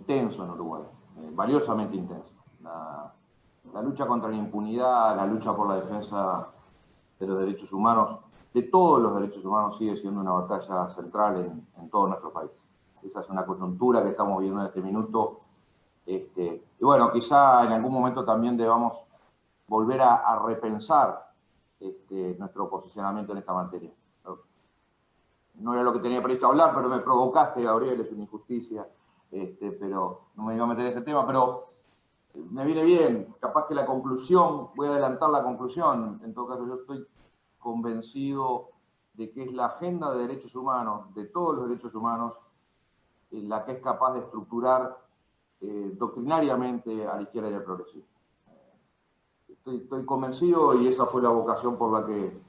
intenso en Uruguay, valiosamente intenso. La lucha contra la impunidad, la lucha por la defensa de los derechos humanos, de todos los derechos humanos, sigue siendo una batalla central en todo nuestro país. Esa es una coyuntura que estamos viviendo en este minuto. Y bueno, quizá en algún momento también debamos volver a repensar nuestro posicionamiento en esta materia. No era lo que tenía previsto hablar, pero me provocaste, Gabriel, es una injusticia, pero no me iba a meter en este tema, pero me viene bien, capaz que la conclusión, voy a adelantar la conclusión, en todo caso yo estoy convencido de que es la agenda de derechos humanos, de todos los derechos humanos, la que es capaz de estructurar doctrinariamente a la izquierda y al progresismo. Estoy convencido y esa fue la vocación por la que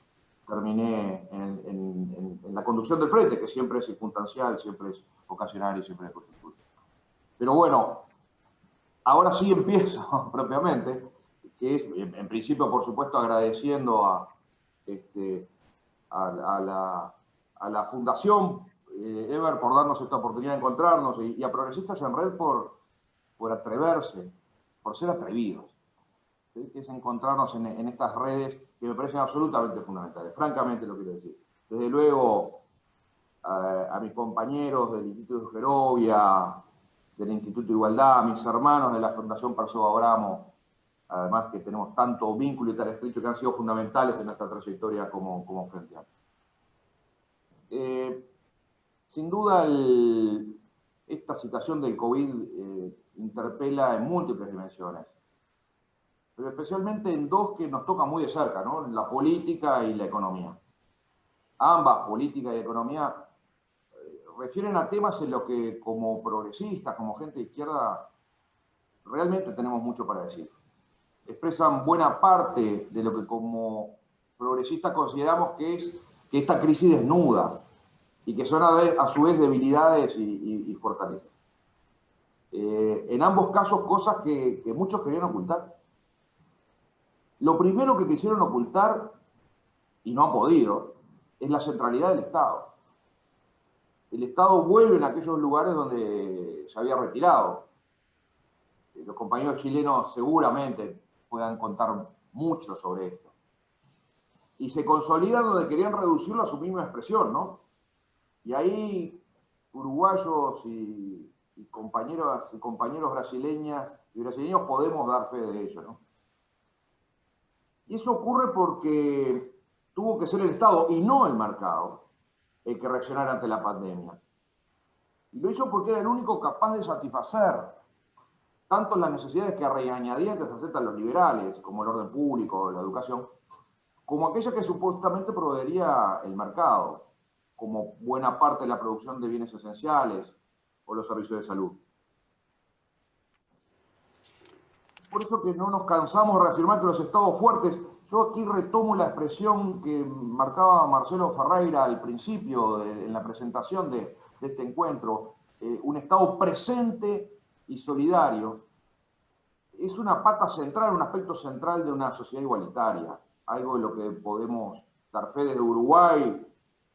terminé en la conducción del frente, que siempre es circunstancial, siempre es ocasional y siempre es coyuntural. Pero bueno, ahora sí empiezo propiamente, que es, en principio, por supuesto, agradeciendo a la Fundación Eber por darnos esta oportunidad de encontrarnos y a Progresistas en Red por atreverse, por ser atrevidos. ¿Sí? Que es encontrarnos en estas redes que me parecen absolutamente fundamentales. Francamente lo quiero decir. Desde luego a mis compañeros del Instituto Gerovia, del Instituto de Igualdad, a mis hermanos de la Fundación Perseo Abramo, además que tenemos tanto vínculo y tan estrecho que han sido fundamentales en nuestra trayectoria como Frente Amplio. Sin duda, esta situación del COVID interpela en múltiples dimensiones, pero especialmente en dos que nos tocan muy de cerca, ¿no? La política y la economía. Ambas, política y economía, refieren a temas en los que como progresistas, como gente de izquierda, realmente tenemos mucho para decir. Expresan buena parte de lo que como progresistas consideramos que es que esta crisis desnuda y que son a su vez debilidades y fortalezas. En ambos casos, cosas que muchos querían ocultar. Lo primero que quisieron ocultar, y no han podido, es la centralidad del Estado. El Estado vuelve en aquellos lugares donde se había retirado. Los compañeros chilenos seguramente puedan contar mucho sobre esto. Y se consolidan donde querían reducirlo a su misma expresión, ¿no? Y ahí uruguayos y compañeras y compañeros brasileños podemos dar fe de ello, ¿no? Y eso ocurre porque tuvo que ser el Estado y no el mercado el que reaccionara ante la pandemia. Y lo hizo porque era el único capaz de satisfacer tanto las necesidades que a regañadientes aceptan los liberales, como el orden público, la educación, como aquella que supuestamente proveería el mercado, como buena parte de la producción de bienes esenciales o los servicios de salud. Por eso que no nos cansamos de reafirmar que los estados fuertes, yo aquí retomo la expresión que marcaba Marcelo Ferreira al principio, en la presentación de este encuentro, un estado presente y solidario, es una pata central, un aspecto central de una sociedad igualitaria, algo de lo que podemos dar fe desde Uruguay,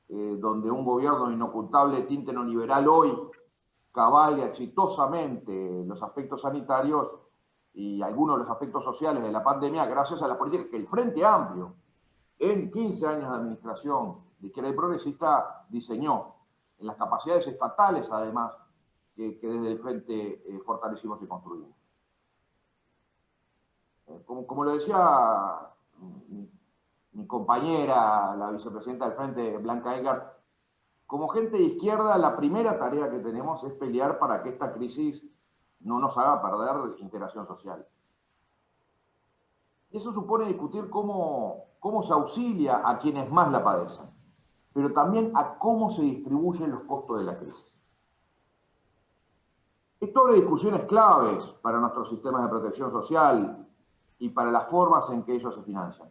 donde un gobierno inocultable tinte neoliberal hoy cabalga exitosamente los aspectos sanitarios y algunos de los aspectos sociales de la pandemia gracias a la política que el Frente Amplio, en 15 años de administración de izquierda y progresista, diseñó, en las capacidades estatales además, que desde el Frente fortalecimos y construimos. Como lo decía mi compañera, la vicepresidenta del Frente, Blanca Egart, como gente de izquierda, la primera tarea que tenemos es pelear para que esta crisis no nos haga perder integración social. Y eso supone discutir cómo se auxilia a quienes más la padecen, pero también a cómo se distribuyen los costos de la crisis. Esto abre discusiones claves para nuestros sistemas de protección social y para las formas en que ellos se financian.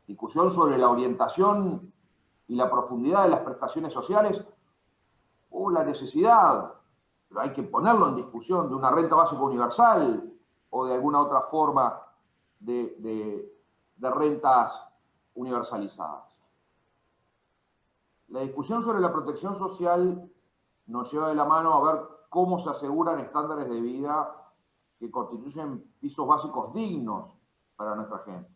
Discusión sobre la orientación y la profundidad de las prestaciones sociales o la necesidad, pero hay que ponerlo en discusión, de una renta básica universal o de alguna otra forma de rentas universalizadas. La discusión sobre la protección social nos lleva de la mano a ver cómo se aseguran estándares de vida que constituyen pisos básicos dignos para nuestra gente.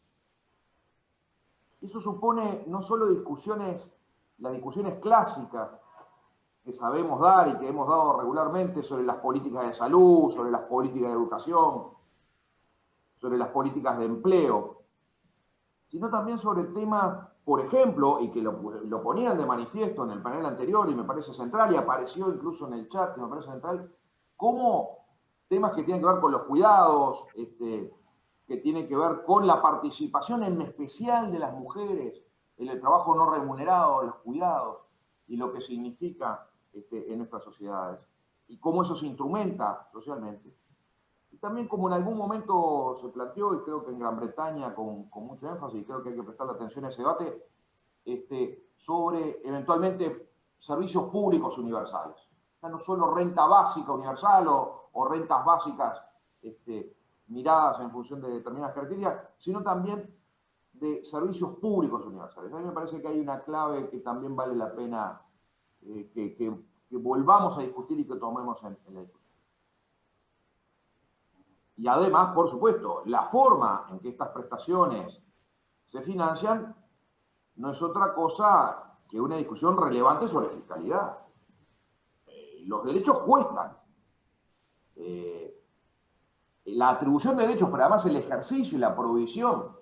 Eso supone no solo las discusiones clásicas que sabemos dar y que hemos dado regularmente sobre las políticas de salud, sobre las políticas de educación, sobre las políticas de empleo, sino también sobre temas, por ejemplo, y que lo ponían de manifiesto en el panel anterior y me parece central, y apareció incluso en el chat, y me parece central, como temas que tienen que ver con los cuidados, que tienen que ver con la participación en especial de las mujeres en el trabajo no remunerado, en los cuidados, y lo que significa en nuestras sociedades, y cómo eso se instrumenta socialmente. Y también como en algún momento se planteó, y creo que en Gran Bretaña con mucho énfasis, y creo que hay que prestarle atención a ese debate, sobre eventualmente servicios públicos universales. O sea, no solo renta básica universal o rentas básicas miradas en función de determinadas características, sino también de servicios públicos universales. A mí me parece que hay una clave que también vale la pena que volvamos a discutir y que tomemos en la discusión. Y además, por supuesto, la forma en que estas prestaciones se financian no es otra cosa que una discusión relevante sobre fiscalidad. Los derechos cuestan. La atribución de derechos, pero además el ejercicio y la provisión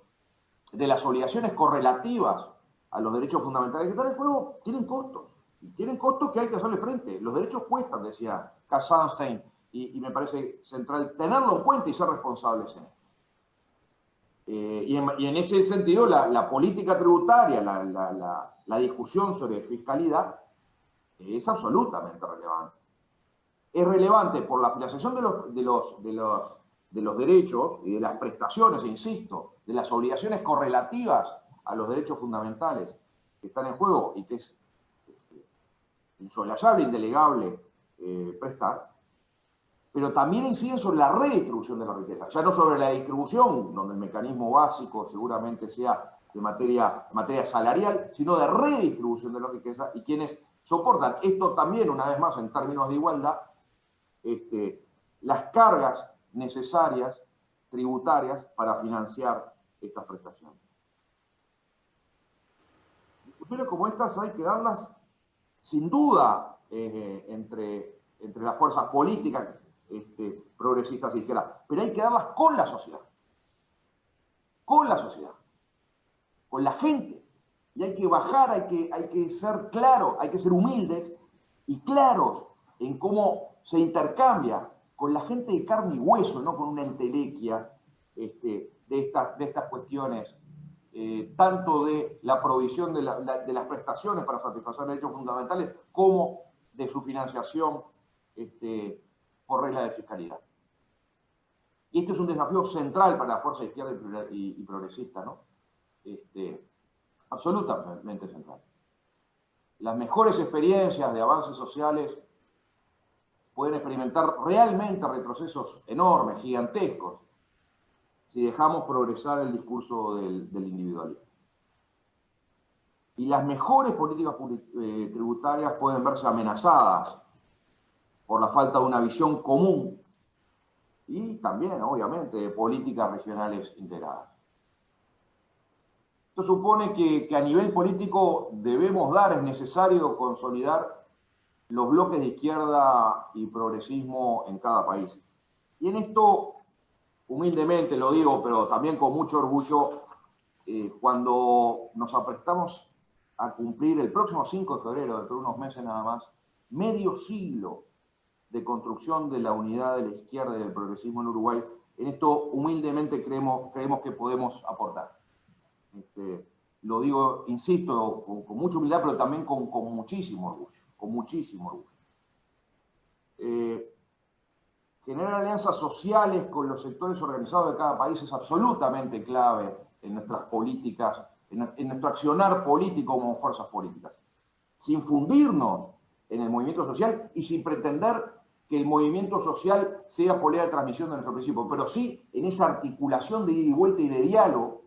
de las obligaciones correlativas a los derechos fundamentales que están en juego, tienen costos. Y tienen costos que hay que hacerle frente. Los derechos cuestan, decía Cass Sunstein, y me parece central tenerlo en cuenta y ser responsables en esto. Y en ese sentido, la política tributaria, la discusión sobre fiscalidad es absolutamente relevante. Es relevante por la financiación de los derechos y de las prestaciones, insisto, de las obligaciones correlativas a los derechos fundamentales que están en juego y que es insolayable, indelegable prestar, pero también incide sobre la redistribución de la riqueza, ya no sobre la distribución, donde el mecanismo básico seguramente sea de materia salarial, sino de redistribución de la riqueza y quienes soportan esto también, una vez más, en términos de igualdad, las cargas necesarias tributarias para financiar estas prestaciones. Discusiones como estas hay que darlas sin duda entre las fuerzas políticas progresistas y izquierdas, pero hay que darlas con la sociedad, con la gente, y hay que bajar, hay que ser claros, hay que ser humildes y claros en cómo se intercambia con la gente de carne y hueso, no con una entelequia de estas cuestiones, tanto de la provisión de las prestaciones para satisfacer derechos fundamentales, como de su financiación por regla de fiscalidad. Y este es un desafío central para la fuerza izquierda y progresista, ¿no? Absolutamente central. Las mejores experiencias de avances sociales pueden experimentar realmente retrocesos enormes, gigantescos, si dejamos progresar el discurso del individualismo. Y las mejores políticas tributarias pueden verse amenazadas por la falta de una visión común y también, obviamente, de políticas regionales integradas. Esto supone que a nivel político debemos es necesario consolidar los bloques de izquierda y progresismo en cada país. Y en esto, humildemente lo digo, pero también con mucho orgullo, cuando nos aprestamos a cumplir el próximo 5 de febrero, dentro de unos meses nada más, medio siglo de construcción de la unidad de la izquierda y del progresismo en Uruguay, en esto humildemente creemos que podemos aportar. Lo digo, insisto, con mucha humildad, pero también con muchísimo orgullo. Generar alianzas sociales con los sectores organizados de cada país es absolutamente clave en nuestras políticas, en nuestro accionar político como fuerzas políticas. Sin fundirnos en el movimiento social y sin pretender que el movimiento social sea polea de transmisión de nuestro principio, pero sí en esa articulación de ida y vuelta y de diálogo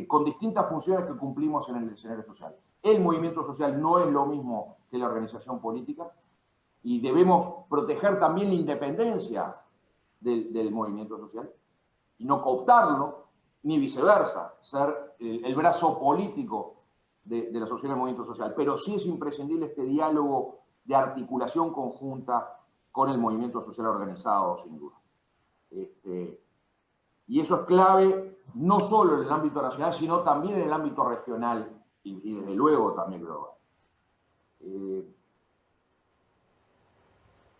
con distintas funciones que cumplimos en el escenario social. El movimiento social no es lo mismo que la organización política, y debemos proteger también la independencia del movimiento social y no cooptarlo, ni viceversa, ser el brazo político de la asociación del movimiento social. Pero sí es imprescindible este diálogo de articulación conjunta con el movimiento social organizado, sin duda. Y eso es clave no solo en el ámbito nacional, sino también en el ámbito regional y desde luego también global.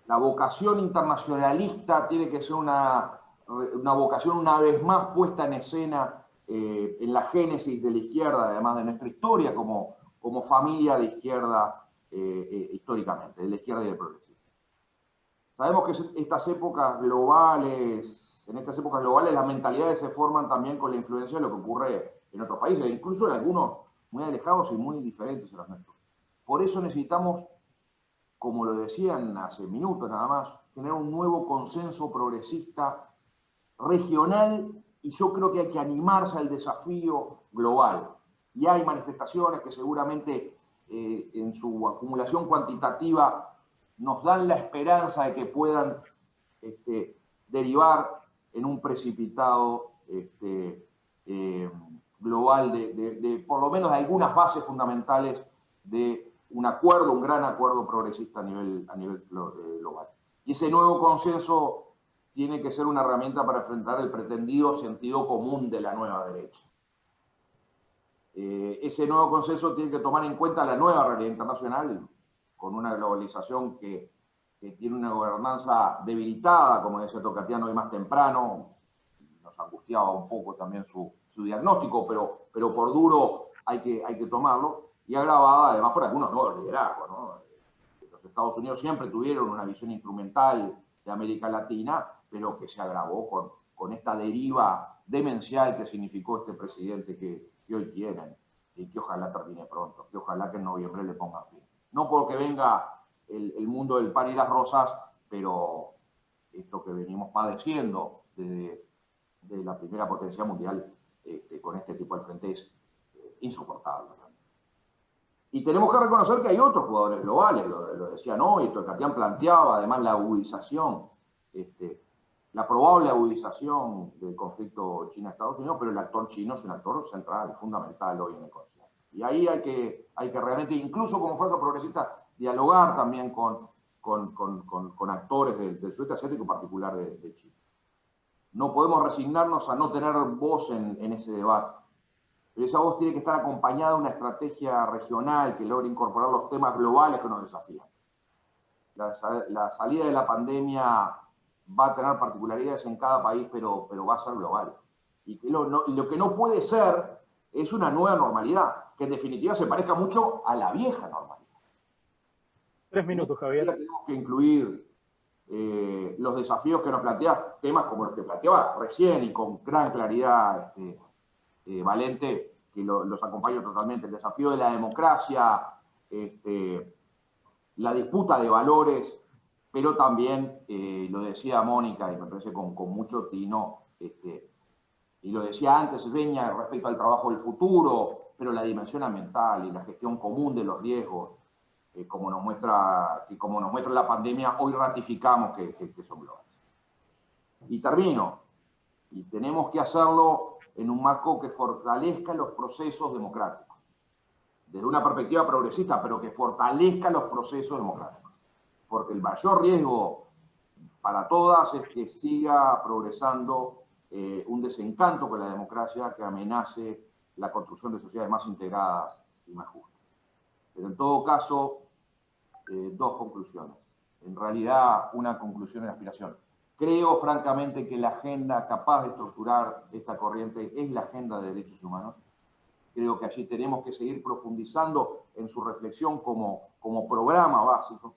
La vocación internacionalista tiene que ser una vocación una vez más puesta en escena en la génesis de la izquierda, además de nuestra historia como familia de izquierda históricamente, de la izquierda y del progresismo. Sabemos que en estas épocas globales las mentalidades se forman también con la influencia de lo que ocurre en otros países, incluso en algunos muy alejados y muy diferentes a los nuestros. Por eso necesitamos, como lo decían hace minutos nada más, tener un nuevo consenso progresista regional, y yo creo que hay que animarse al desafío global. Y hay manifestaciones que seguramente en su acumulación cuantitativa nos dan la esperanza de que puedan derivar en un precipitado global de por lo menos de algunas bases fundamentales de un acuerdo, un gran acuerdo progresista a nivel global. Y ese nuevo consenso tiene que ser una herramienta para enfrentar el pretendido sentido común de la nueva derecha. Ese nuevo consenso tiene que tomar en cuenta la nueva realidad internacional, con una globalización que tiene una gobernanza debilitada, como decía Tocatiano hoy más temprano. Nos angustiaba un poco también su diagnóstico, pero por duro hay que tomarlo, y agravada además por algunos nuevos liderazgos, ¿no? Los Estados Unidos siempre tuvieron una visión instrumental de América Latina, pero que se agravó con esta deriva demencial que significó este presidente que hoy tienen, y que ojalá termine pronto, que ojalá que en noviembre le pongan fin. No porque venga el mundo del pan y las rosas, pero esto que venimos padeciendo desde la primera potencia mundial con este tipo de frente es insoportable. Y tenemos que reconocer que hay otros jugadores globales, lo decían hoy, Tocatián planteaba además la agudización, la probable agudización del conflicto China-Estados Unidos, pero el actor chino es un actor central, fundamental hoy en el concierto. Y ahí hay que realmente, incluso como fuerza progresista, dialogar también con actores del sudeste asiático, en particular de China. No podemos resignarnos a no tener voz en ese debate. Pero esa voz tiene que estar acompañada de una estrategia regional que logre incorporar los temas globales que nos desafían. La salida de la pandemia va a tener particularidades en cada país, pero va a ser global. Y que lo que no puede ser es una nueva normalidad, que en definitiva se parezca mucho a la vieja normalidad. 3 minutos, Javier. Tenemos que incluir los desafíos que nos plantea, temas como los que planteaba recién y con gran claridad Valente, que los acompaño totalmente, el desafío de la democracia, la disputa de valores, pero también, lo decía Mónica, y me parece con mucho tino, y lo decía antes Beña respecto al trabajo del futuro, pero la dimensión ambiental y la gestión común de los riesgos, como nos muestra la pandemia, hoy ratificamos que son globales. Y termino, y tenemos que hacerlo en un marco que fortalezca los procesos democráticos, desde una perspectiva progresista, pero que fortalezca los procesos democráticos. Porque el mayor riesgo para todas es que siga progresando un desencanto con la democracia que amenace la construcción de sociedades más integradas y más justas. Pero en todo caso, dos conclusiones. En realidad, una conclusión de aspiración. Creo, francamente, que la agenda capaz de estructurar esta corriente es la agenda de derechos humanos. Creo que allí tenemos que seguir profundizando en su reflexión como programa básico,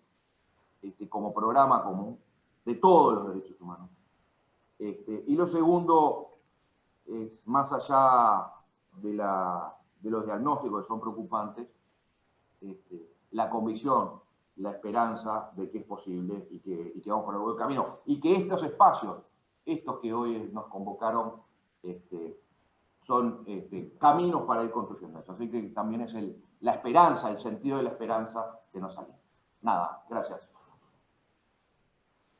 como programa común de todos los derechos humanos. Y lo segundo es, más allá de los diagnósticos que son preocupantes, la convicción, la esperanza de que es posible y que vamos por el buen camino. Y que estos espacios, estos que hoy nos convocaron, son caminos para ir construyendo eso. Así que también es la esperanza, el sentido de la esperanza que nos anima. Nada, gracias.